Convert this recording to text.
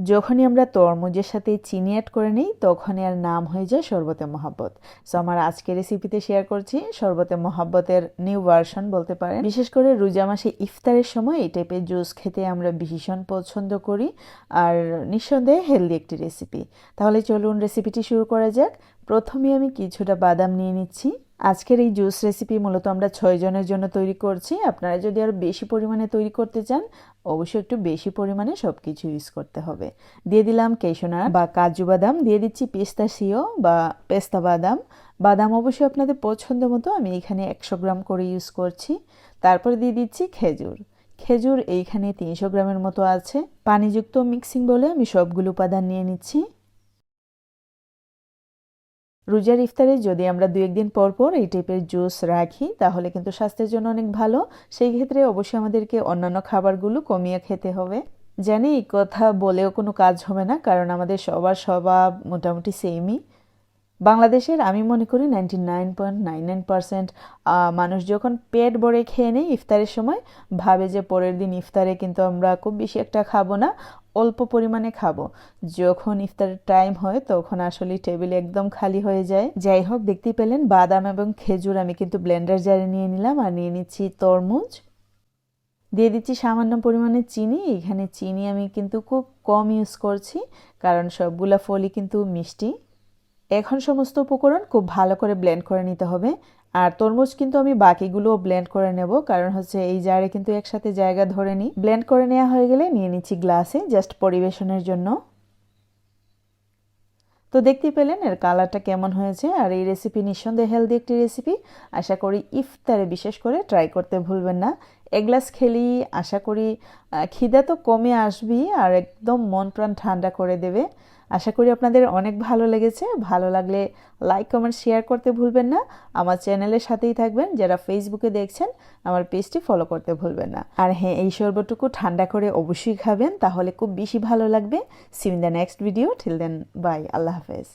যখনই আমরা তরমুজের সাথে চিনি অ্যাড করে নিই তখনই আর নাম হয়ে যায় শরবতে মোহাব্বত। সো আমার আজকের রেসিপিতে শেয়ার করছি শরবতে মোহাব্বতের নিউ ভার্সন বলতে পারেন। বিশেষ করে রোজা মাসে ইফতারের সময় এই টাইপের জুস খেতে আমরা ভীষণ পছন্দ করি, আর নিঃসন্দেহে হেলদি একটি রেসিপি। তাহলে চলুন রেসিপিটি শুরু করা যাক। প্রথমে আমি কিছুটা বাদাম নিয়ে নিচ্ছি। আজকের এই জুস রেসিপি মূলত আমরা 6 জনের জন্য তৈরি করছি। আপনারা যদি আরও বেশি পরিমাণে তৈরি করতে চান অবশ্যই একটু বেশি পরিমাণে সব কিছু ইউজ করতে হবে। দিয়ে দিলাম কেশনাট বা কাজু বাদাম, দিয়ে দিচ্ছি পিস্তাশিও বা পেস্তা বাদাম। বাদাম অবশ্যই আপনাদের পছন্দ মতো, আমি এখানে 100 গ্রাম করে ইউজ করছি। তারপরে দিয়ে দিচ্ছি খেজুর। খেজুর এইখানে 300 গ্রামের মতো আছে। পানিযুক্ত মিক্সিং বলে আমি সবগুলো উপাদান নিয়ে নিচ্ছি। রোজার ইফতারে যদি আমরা 2-1 দিন পর পর এই টাইপের জুস রাখি তাহলে কিন্তু স্বাস্থ্যের জন্য অনেক ভালো। সেই ক্ষেত্রে অবশ্যই আমাদেরকে অন্যান্য খাবারগুলো কমিয়ে খেতে হবে। জানি এই কথা বলেও কোনো কাজ হবে না, কারণ আমাদের সবার স্বভাব মোটামুটি সেমই। বাংলাদেশের আমি মনে করি 99.99% মানুষ যখন পেট ভরে খেয়ে নেয় ইফতারের সময়, ভাবে যে পরের দিন ইফতারে কিন্তু আমরা খুব বেশি একটা খাবো না, অল্প পরিমাণে খাবো। যখন ইফতারের টাইম হয় তখন আসলে টেবিল একদম খালি হয়ে যায়। যাই হোক, দেখতেই পেলেন বাদাম এবং খেজুর আমি কিন্তু ব্লেন্ডার জারে নিয়ে নিলাম। আর নিয়ে নিচ্ছি তরমুজ, দিয়ে দিচ্ছি সামান্য পরিমাণে চিনি। এখানে চিনি আমি কিন্তু খুব কম ইউজ করছি, কারণ সবগুলা ফলই কিন্তু মিষ্টি। এখন সমস্ত উপকরণ খুব ভালো করে ব্লেন্ড করে নিতে হবে। আর তরমুজ কিন্তু আমি বাকিগুলোও ব্লেন্ড করে নেব, কারণ হচ্ছে এই জারে কিন্তু একসাথে জায়গা ধরে নিই। ব্লেন্ড করে নেওয়া হয়ে গেলে নিয়ে নিচ্ছি গ্লাসে জাস্ট পরিবেশনের জন্য। তো দেখতেই পেলেন এর কালারটা কেমন হয়েছে। আর এই রেসিপি নিঃসন্দেহে হেলদি একটি রেসিপি। আশা করি ইফতারে বিশেষ করে ট্রাই করতে ভুলবেন না। এক গ্লাস খেলেই আশা করি খিদা তো কমে আসবেই, আর একদম মন প্রাণ ঠান্ডা করে দেবে। আশা করি আপনাদের অনেক ভালো লেগেছে। ভালো লাগলে লাইক কমেন্ট শেয়ার করতে ভুলবেন না। আমার চ্যানেলের সাথেই থাকবেন। যারা ফেসবুকে দেখছেন আমার পেজটি ফলো করতে ভুলবেন না। আর হ্যাঁ, এই শরবতটুকু ঠান্ডা করে অবশ্যই খাবেন, তাহলে খুব বেশি ভালো লাগবে। See you in the next video. Till then bye, আল্লাহ হাফেজ।